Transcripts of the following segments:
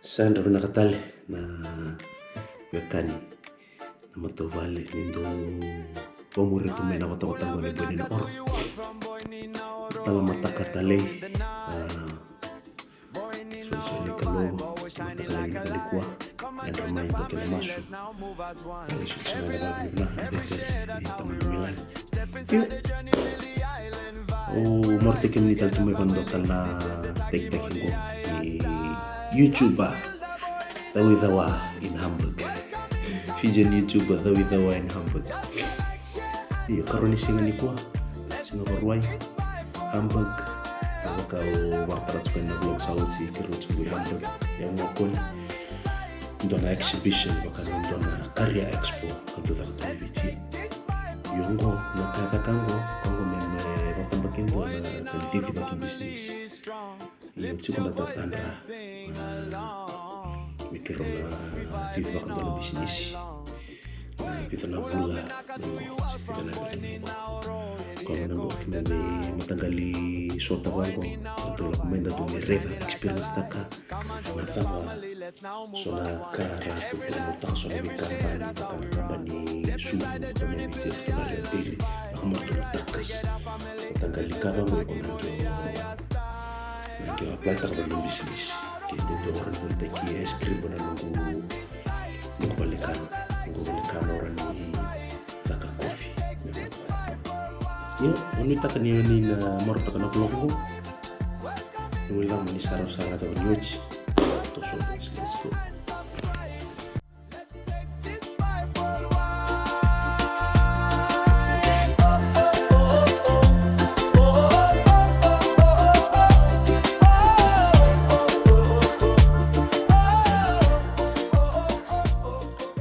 Sandra nakatali na wekani na matovale nindo pomure tumena wata ngone bweni na oro tala matakatale so kalo matakale ni kalikuwa na ramai tokele masu kali shutsuna na babu na ni tamandu milan o morte ke ni tanto me bando tala tek ngo ni YouTuber Dawidawa in Hamburg. Fijian YouTuber Dawidawa in Hamburg. Iya karoni singa ni kuah, singa baruai Hamburg. Kalau kau wartarat sepeda blog sawit si kerut di Hamburg yang ngokon dona Exibition bahkan dona karya expo kantu tak tahu bici. Yonggo nakata kango meme waktu bakin dona televisi bagi bisnis. Iya cukup dapat Andra. Mikir tiba kan dalam bisnis kita nak pula kita nak kalau nak kembali matanggali suatu bango untuk main datu mereka experience taka natama soal cara untuk mutang soal kampanye sumu kami bicara tentang diri aku mau takas matanggali kawan mau nanti apply tak dalam bisnis kita orang berteki es krim orang nunggu balikan orang di taka kopi ya wanita kan ini na morta kan aku logo ulang ni saro atau nyuci to so let's go.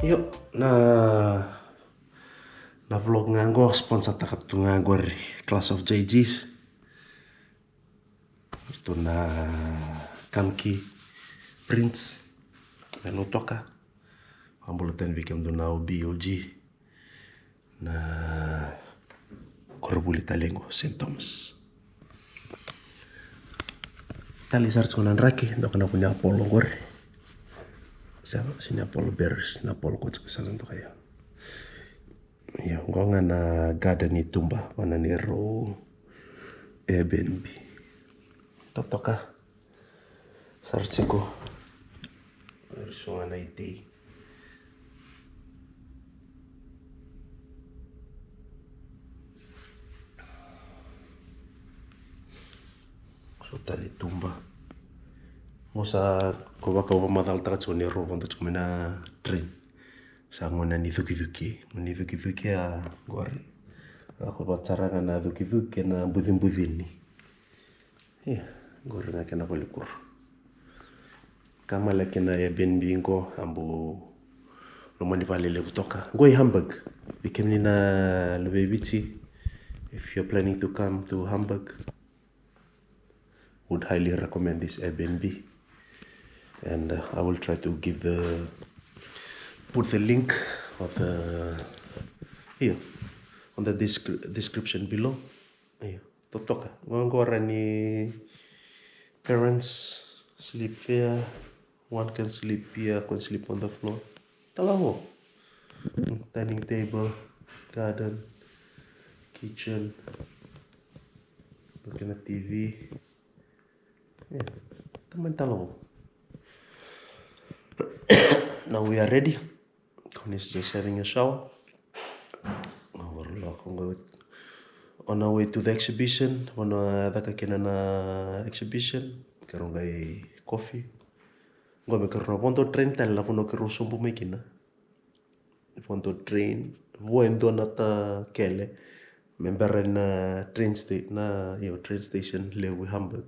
Yuk, na vlog nganggo sponsor takat tu nganggo Class of JGs. Itu na kamki Prince na nutoka. Ambulutan bikem do na BOG na korbuli talengo St. Thomas. Tali sarts konan raki do kana punya Apollo gor. Sini Apollo Bears na Apollo coach kesalan tu kaya ya gonga na gada ni tumba wana ni ro Airbnb totoka sarchiko risonga na iti so tali tumba Mosa koba madal takat so ni ro bonto chumena train. Sa ngona ni thuki a gori. Ako bacara na thuki na budin ni. Ya, gori na kena balikur. Kama la kena ya bingo ambu lomani pale le kutoka. Ngoi Hamburg. Bikem ni na lebebiti. If you're planning to come to Hamburg, would highly recommend this Airbnb. And I will try to put the link of here on the description below. Here, totoka. Ngora ni parents sleep there. One can sleep here, can sleep on the floor. Talaho. Dining table, garden, kitchen. Looking at TV. Yeah, teman talaho. Now we are ready. Connie is just having a shower. On our way to the exhibition. Wana daka kena na exhibition. Karongai coffee. Ngome karona ponto train tal la pono kero sombu mekina. Ponto train. Vuendo nata kele. Membera na train station lewe Hamburg.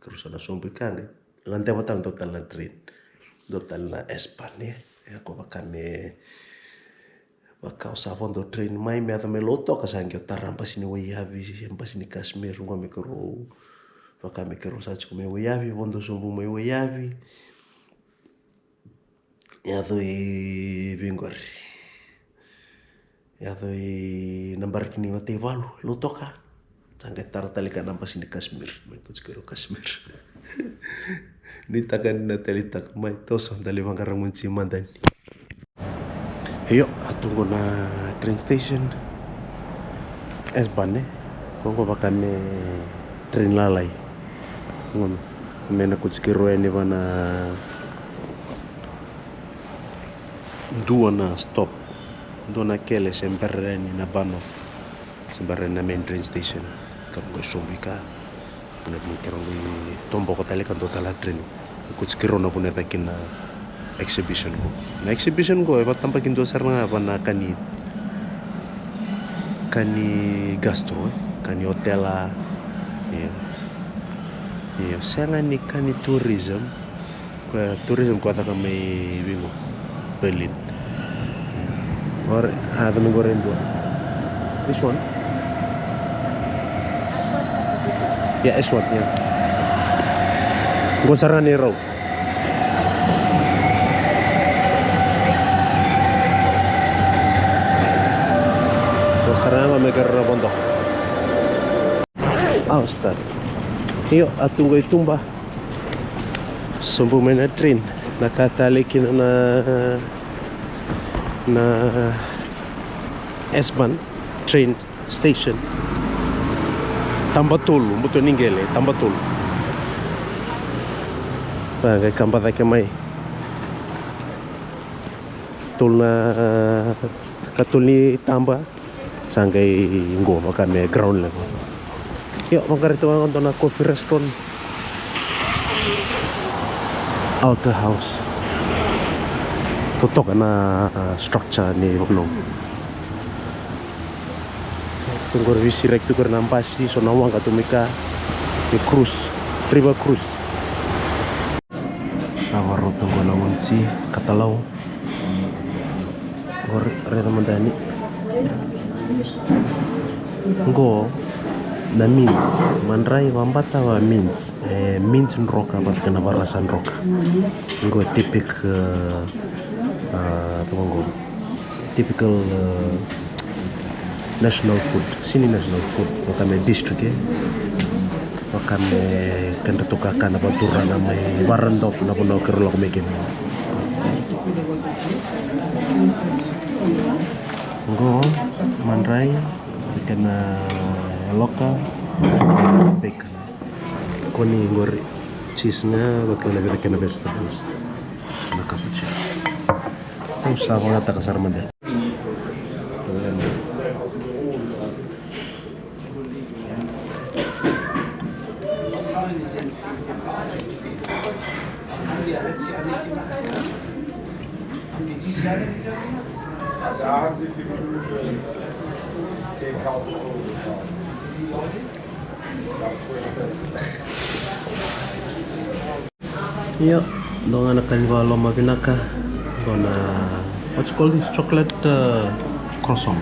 Kero sana sombu kane. Lantai batal total na train. Total na Espanya ako bakame bakau savon do train mai me atame loto kasangyo tarampa sini wayavi empa sini Kashmir ngome kero bakame kero sachi kome wayavi vondo sumbu mai wayavi ya doi bingori ya doi nambar kini mate valu loto ka sangke taratali ka nampa sini Kashmir mai kero Kashmir Nitakan na telitak mai toso dali mangkaramunci mandan. Yo, tunggu na train station. S-Bahn Kung bakal train lalai. Ngono. Mena kutsikiro ini wana dua na stop. Dua na kele sempereni na Banov. Sempereni na main train station. Karong go sombika. Ngat karong go tombo ko tali kan total train. Kutsikiro na puneta kina Exibition ko. Na Exibition ko iba tampak indo sarna wana kani gastro, kani hotela. Iya, saya ni kani tourism. Tourism ko ata kami bingo Berlin. Or ada menggoreng dua. This one? Ya, S1 ya. Gua saran ni raw. Sarang may karena bontok. Ustad. Iyo atunggo itumba. Sumbu na train. Nakatalikin na S-Bahn train station. Tambatul, buto ningele, Tambatul. Bagay kambata kemai. Tul na katuli tamba. Sangkai nggo makame ground level. Yuk makarito ang na coffee restaurant. Outer house. Tutok na structure ni belum. Tunggu revisi rek tuker nampasi so nawang katumika ni cruise, river cruise. Awaro tunggu namunci katalau. Gor reda mandani. Go na means mandrai wambata wa means roka bat kana barasan roka go typical national food sini national food wakame district wakame kanda toka kana batura na mai barandof na bono kerlo mekin go mandrai kena lokal bacon koni ngor cheese nya bakal lebih kena vegetables na cappuccino usah ko nata kasar manda Iya, dong anak kanwa loma binaka. Gonna what's called this chocolate croissant.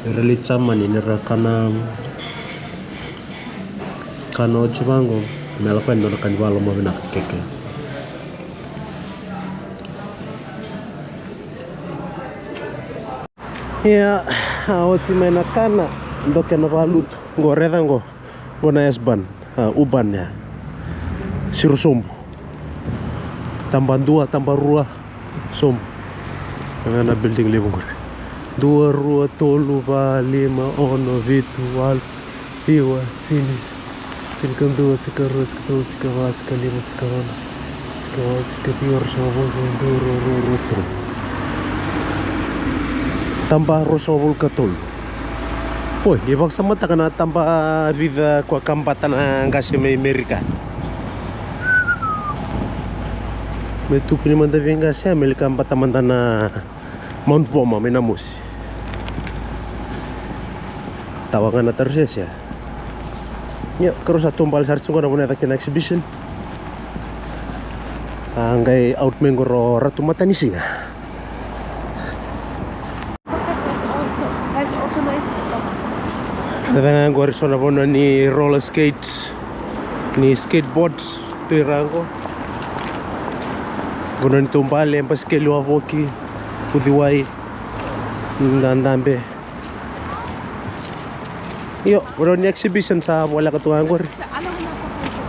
Really Jamani nera kana chibango melakwen dong kanwa loma binaka keke. Ya, awat si main kana ndoke na balut ngoreda ngo na S-Bahn uban ya siru sombo tambah dua tambah rua som na building living gore dua rua tolu ba lima ono virtual tiwa sini kan dua sekarang sekarang sekarang lima sekarang tiga sama dua tambah rosawul katul. Oi, givak sama takana tambah vida kwa kampatan ngasi me Amerika. Metu pini manda venga se Amerika kampatan mandana Mount Poma menamus. Tawangan terus ya. Yuk, terus satu tumbal sarsu kana punya takin Exibition. Anggai out menggoro ratu mata ni singa. Dengan gua risona bono ni roller skates, ni skateboards, pirango. Bono ni tumbal yang pas kelu avoki, pudiwai, ndandambe. Iyo, wala ni exhibition sa wala katungan ko.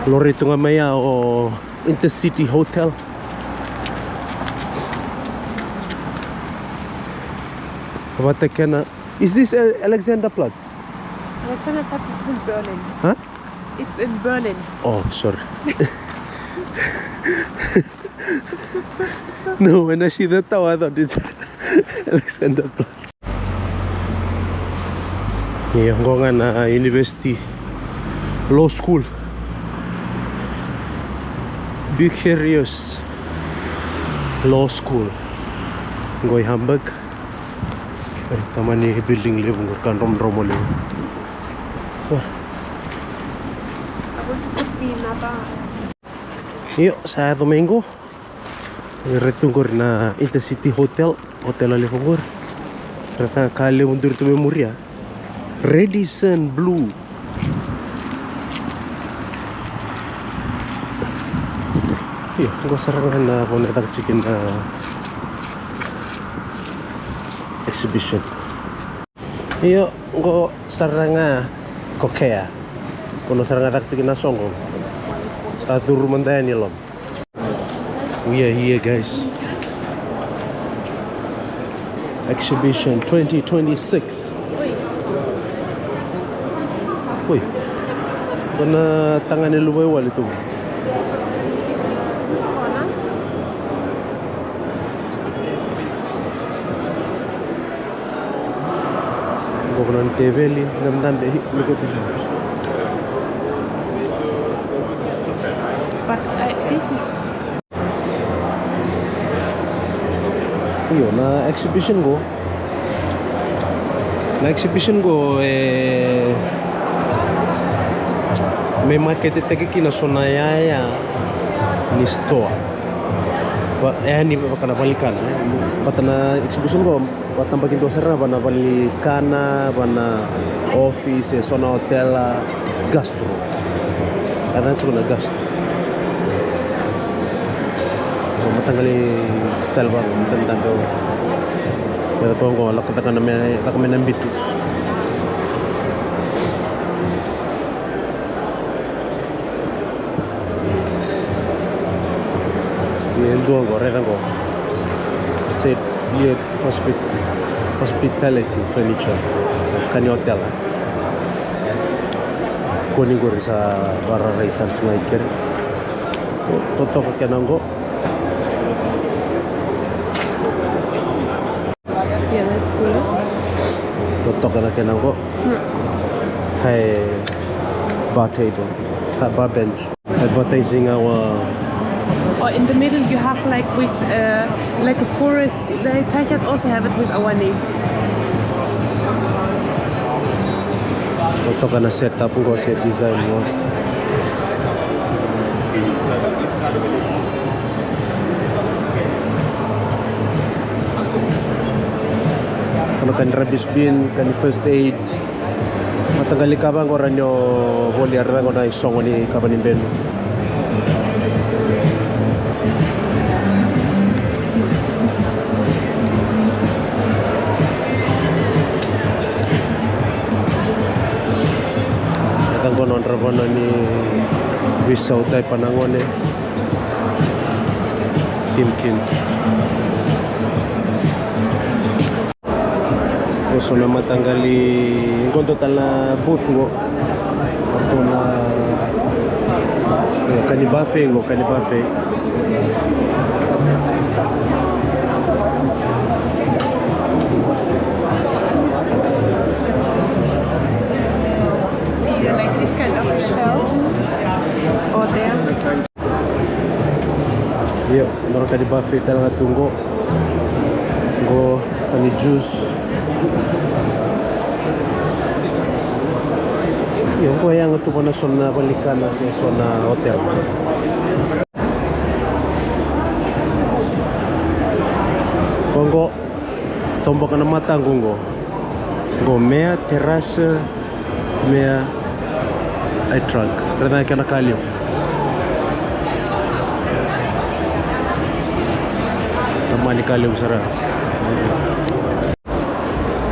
Lori tunga maya o Intercity Hotel. What can is this Alexanderplatz? Alexanderplatz is in Berlin. Huh? It's in Berlin. Oh, sorry. No, when I see the tower, I thought it's Alexanderplatz. Yeah, I'm going to university, law school. Bucerius Law School. I'm going to Hamburg. Jamani building level kan rom level. Yo, sa domingo retunggur na Intercity Hotel ali fungur. Rasa kali mundur tu memoria. Radisson Blue. Yo, gua sarangan na ako na chicken Exibition. Iyo, go saranga kokea. Kono saranga taktik na songo. Satu rumah ni lom. We are here, guys. Exhibition 2026. Woi. Kena tangan ni lubai wal itu. Bukan TV li, nam deh lupa tu. But this is. Iyo, na exhibition go. May market tagi kina sonaya ni store. Ni bakal balikan. Patana exhibition go. Batang bagian dosar bana balikana bana office sona hotel gastro kadang cuma gastro matang kali style bang tentang tu ya pongo la katakan namanya tak main bitu ni dua goreng go set lihat hospitality furniture kan hotel koni gor sa barra raisar sungai ker toto kenango Yeah, that's cool. toto kenango hai bar table bar bench advertising our. Or in the middle you have like with like a forest. The Teichers also have it with our name. Ito ka na set up ko set design mo. Ano kan rubbish bin, kan first aid. Matanggali ka bang oran nyo boliar na ko na isong ni kabanin ben. Bonon rabono ni bisa utai panangone Kim Oso na matanggali ngon total na booth ngo ato na kanibafe Like this kind of shells or there. Iya, orang tadi buffet talaga tunggu. Go ani juice. Iya, ko yang tu pana sona balikan na sa sona hotel. Kongo tombok na matang kongo. Go mea terrace mea I truck. Rena kena kalio. Tamani kalio sara.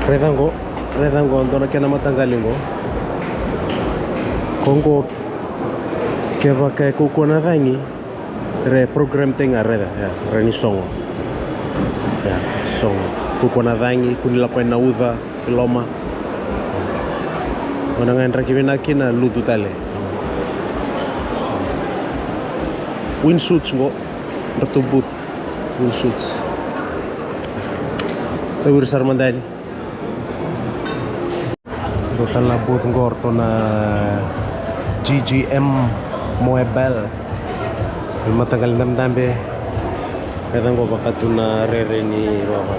Redango, ando na kena matanggaling go. Kongo keva kai kukuna vangi re program tenga reda ya reni songo ya songo kukuna vangi kunila pa na uva loma ona ngendra kivena kina lutu tale windsuits ngo ratu booth windsuits tawir sarmandani total na booth ngor to na GGM Moebel matagal damdambe kadang ko baka ito na rere ni Roma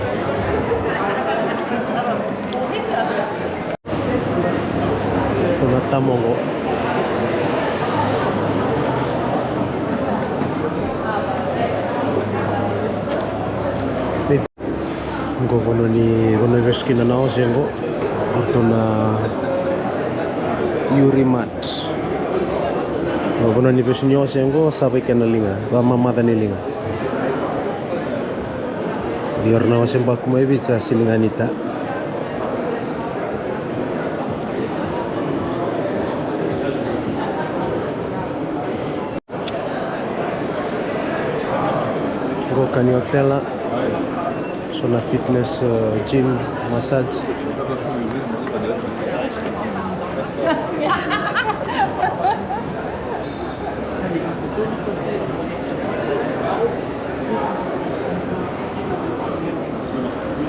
ito na tamong ko kono ni kono veski na nao siya ko ito na Urimat kono ni veski nyo siya ko sabay ka na linga mamata ni linga biar na siya ba kumaibit sa silinganita ko kani hotel na fitness gym massage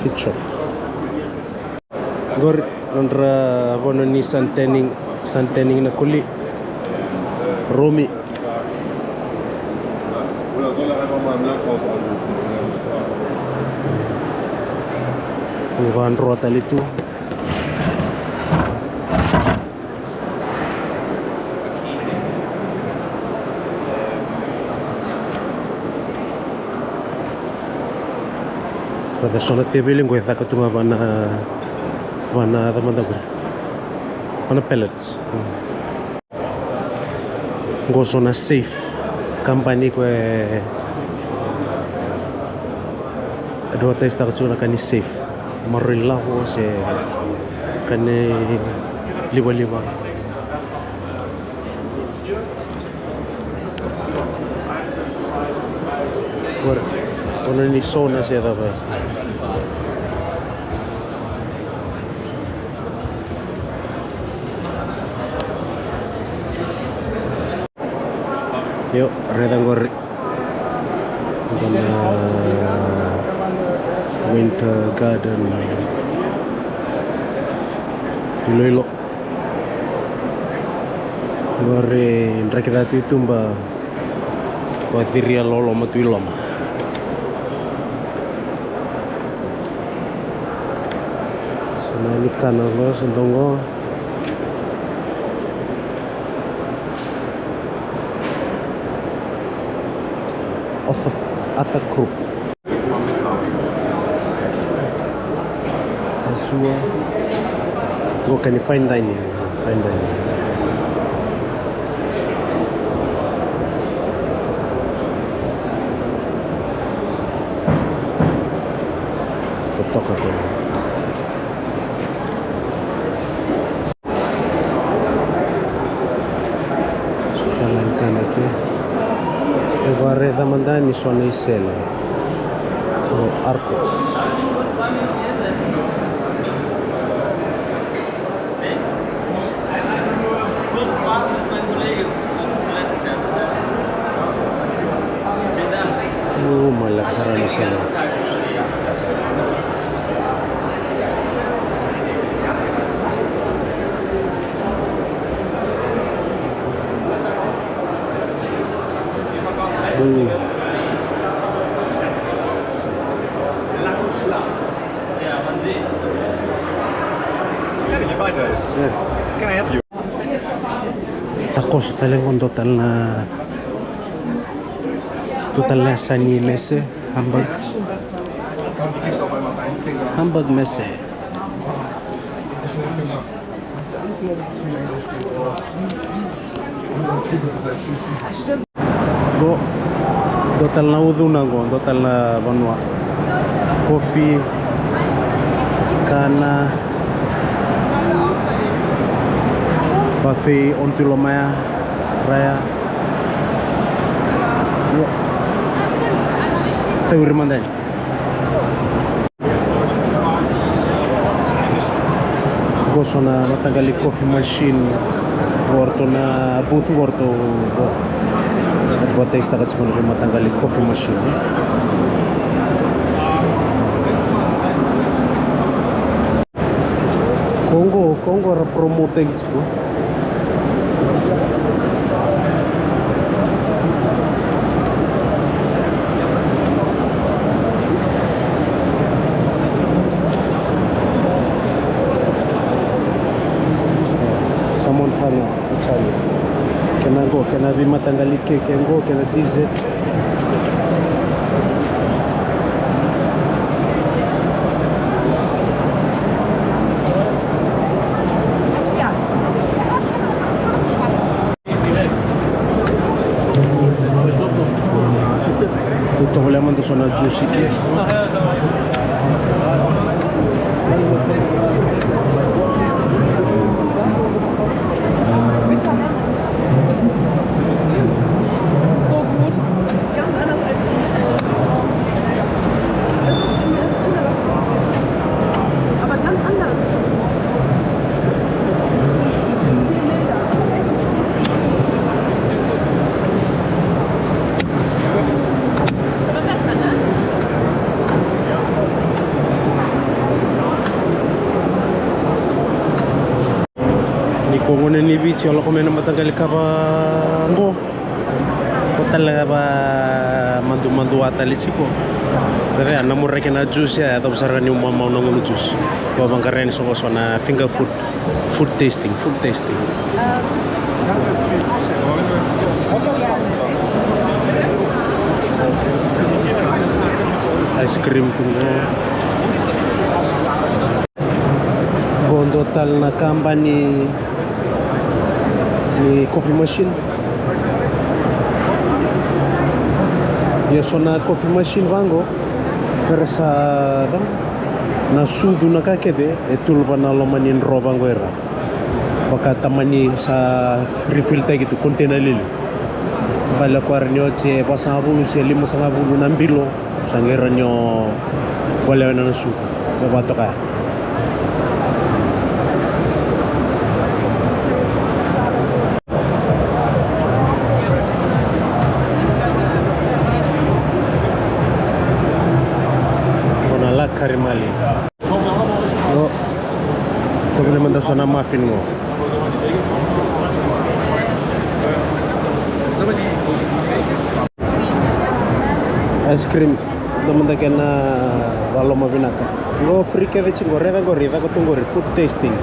fit shop gor nandra bono ni santening na kuli Romi Van rotal itu pada sona tebeling gue tak ketemu mana teman-teman mana pellets gue sona safe company gue dua tes tak cuma kan safe marilla ho se kane liwa war ona ni sona se dava yo redangor winter garden Iloilo gore ndrakidati tumba wathiria lolo matuiloma sana kana lo sendongo of a group Go can you fine dining totok ako sutalan ka na ke evare damandani sono isele arcos malakas sarili sila Can I help you? Takos talagang total na sani messe Hamburg messe go total na uduna go total na banwa coffee kana Cafe on Tulomaya Raya. Theuri mandani. Goso na matagali coffee machine gorto na booth gorto bota ista kachikon na matagali coffee machine. Kongo ra promote gichiko. Samontana Italia. Can I be matangali cake and go? Can I visit? Tutto vogliamo sono giusti qui. Kung ni bici kalau komen nama tanggal kapa ngo, hotel apa mandu atali ciko. Tapi anak murah kena jus ya, atau besar kan mau nongol jus. Kau bangkaran so na finger food tasting. Ice cream tunggu. Bondotal na company. Ni coffee machine. Dia na coffee machine vango persa dam na sudu na kakede etul bana lomanin robango era. Baka tamani sa refill tag itu container lili. Bala kwarnyo che pasabulu se 5 nambilo sangeranyo wala na sudu. Babato ka. Karimali. Yo, tu boleh mandar sana muffin mo. Ice cream, tu mandar kena walau mau binaka. Go free ke veci goreda ko tunggu food tasting.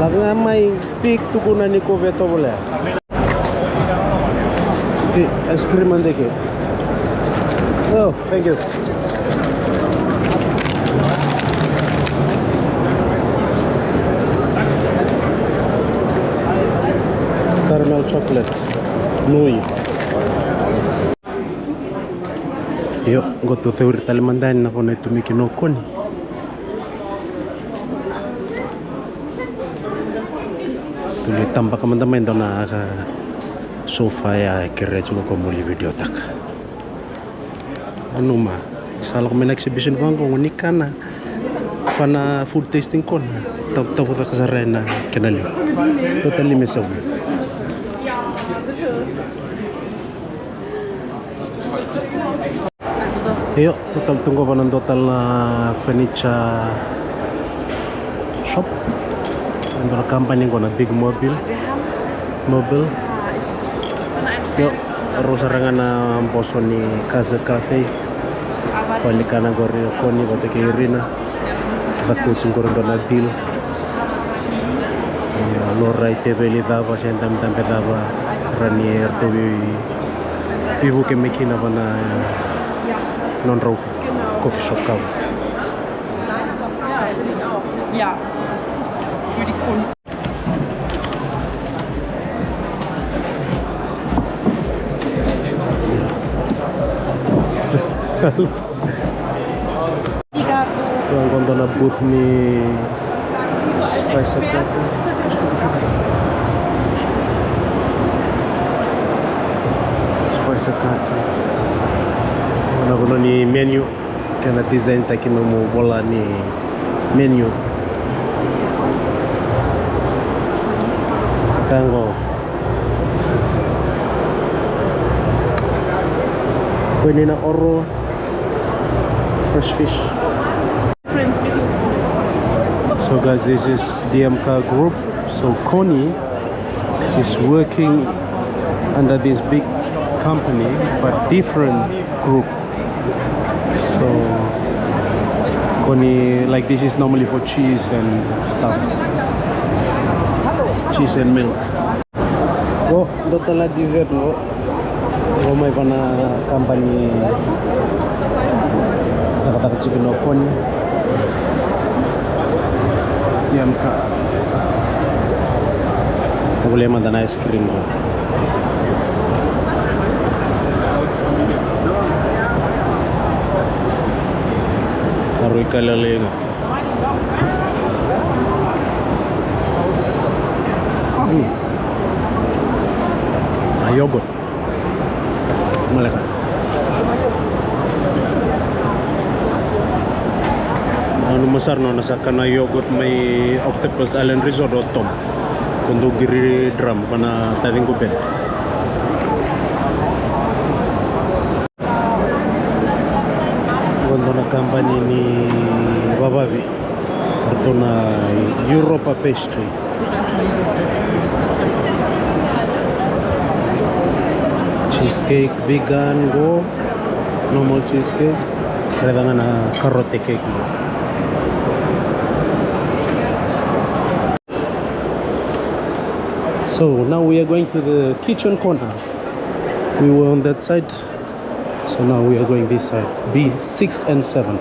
Laga mai pik tu kuna ni ko beto boleh. Ice cream ande ke. Oh, thank you. Caramel chocolate, nui. Yo, goto theuri talimandani na kona itumiki no koni. Tuli tambah teman-teman itu na sofa ya kira juga komuli video tak. Anu mah, salah komen exhibition bang kau nikah na, fana food tasting kon, tahu tak kesarena kenali, totally mesau. Yo, total tunggu panan total na furniture shop. Untuk kampanye kona big mobil. Yo, terus serangan na posoni Casa Cafe. Palikana gori koni batu kirina. Takut singkur dona deal. Lorai tebeli dava sentam dava ranier tebi ibu kemekina bana non-raw coffee shop kau. Ja, für die Kunden. Tuang konto na booth ni Spice Cafe. sakati. Nakuno ni menu kana design takino mo bola ni menu. Tango. Pwede na oro, fresh fish. So guys, this is DMK group. So Connie is working under this big company but different group. So Connie, like this is normally for cheese and stuff. Cheese and milk. Oh, dotala dessert no. Oh, may pana company nakataka chicken no Connie. DMK. Boleh makan ice cream. Baru ikan lele. Yogurt. Malaka. Anu masar no nasakan na yogurt may octopus island resort o tom. Kundo giri drum pana taving ko bed. Kundo na company ni Babavi. Ito na Europa pastry. Cheesecake vegan go. Normal cheesecake. Kaya na carrot cake mo. So now we are going to the kitchen corner. We were on that side, so now we are going this side. B6 and 7.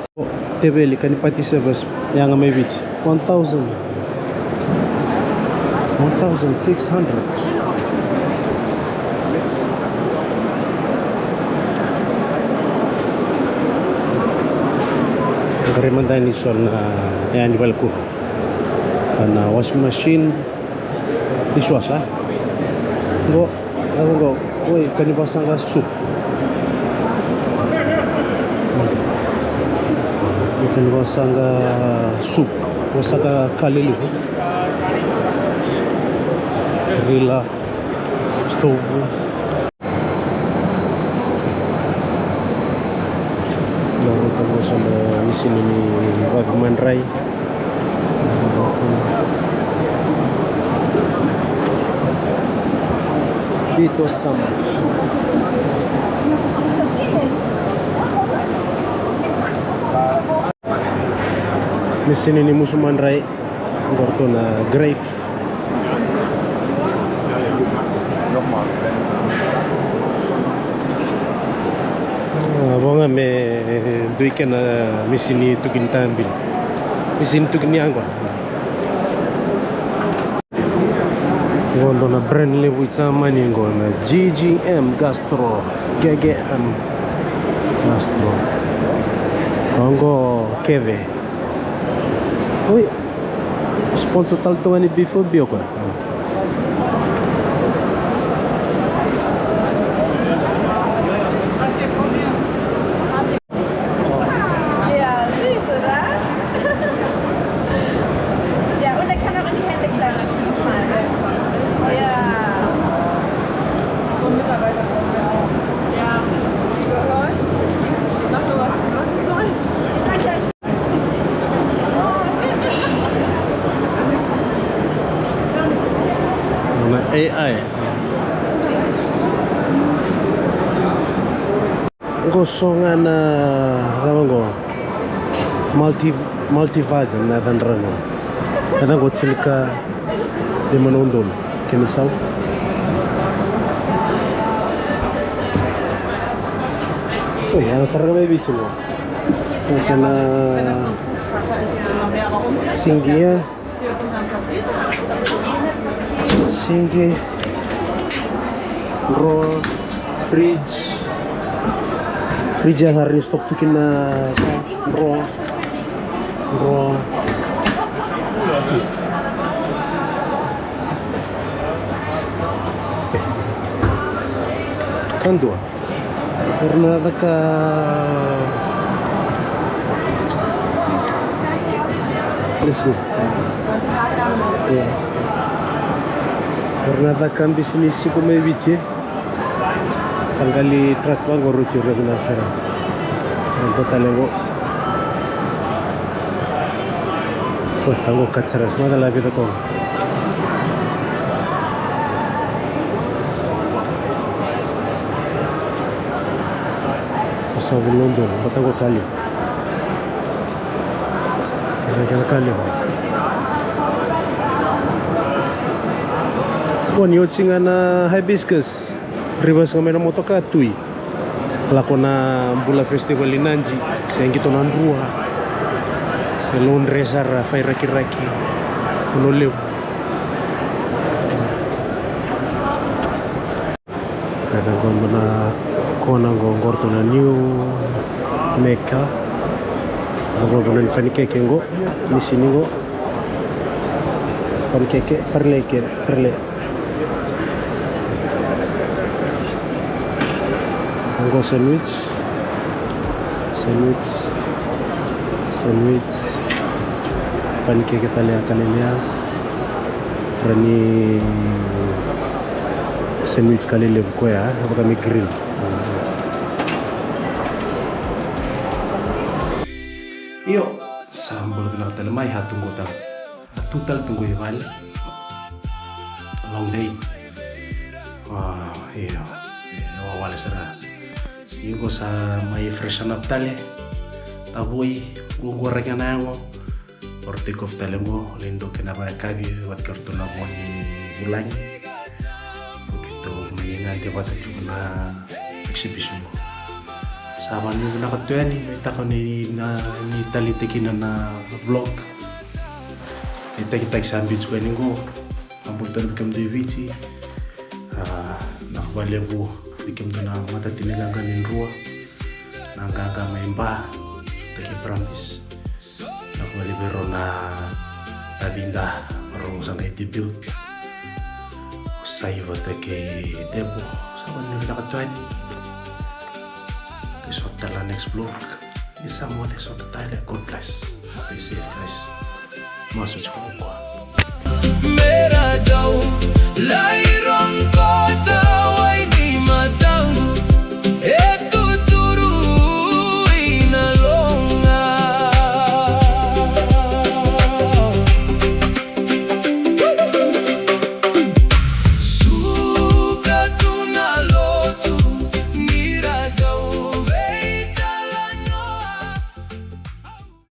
Tebeli kanipati service. Yang may beach 1,000, 1,600. Karimantan ni son yang di balku. Karena washing machine. Dishwasher. Go, wait, can you pass on soup? You can pass on soup. Pass on kalilu. Grilla, stove. Lalu kita sama mesin ini bagaimana rai. Dito sama. Mesin ini musuman rai. Gorto na grave. Bonga me duikan mesin ini tukin tambil. Mesin tukin yang ko. Gondo na brand new with some money na GGM Gastro GGM Gastro Kongo Keve. Oi, sponsor tal to ani before bioko. AI. Gosongan apa go? Multivagon na tandrano. Ada go silka di manundol. Kinisaw. Oh, yang sarang may bicho mo. Kana singgia. Singgi, drawer, fridge yang hari ini stok tukin na drawer, kan dua. Karena taka let's go. Yeah. Karena taka bisnis ko may biche. Tanggali truck bang guru curi guna sara. Untuk talengo. Wah, tanggo kacara semua dah lagi tu kau. Pasal London, batanggo kali. Kira kali. Bon, yo cinga na hibiscus. Ribas kami na moto ka tui. Lako na bula festival inanji. Sayang kita nanrua. Selon resar fai raki-raki. Unoleu. Kadang kau na kona ngorto na new Mecca. Ako ko na pancake ngo. Ni sini ngo. Pancake perle. Anggo sandwich, pancake kalilia, rani sandwich kalilia ko ya, apa kami grill. Iyo, sambal bilang telemai hatunggo tang, total tunggu ival, long day. Wah, iyo, wala sara. Ingo sa may fresh up tale taboy gugore kana ngo ortikov tale mo lindo kena ba kabi wat kartu na mo ni bulan begitu may ngante bata juga na exhibition mo sama ni na katuan ni ta ko ni na ni talitekin na vlog kita sandwich ko ningo ambutan kam de viti nakbale bu bikin na mata tinilangan in rua nanggaga maimba taki promise ako libero na tabinda marong sa kay debut usay vata kay debo sa kanya nakatuan kiswata la next vlog isa mo de swata tayo God bless stay safe guys masuk ko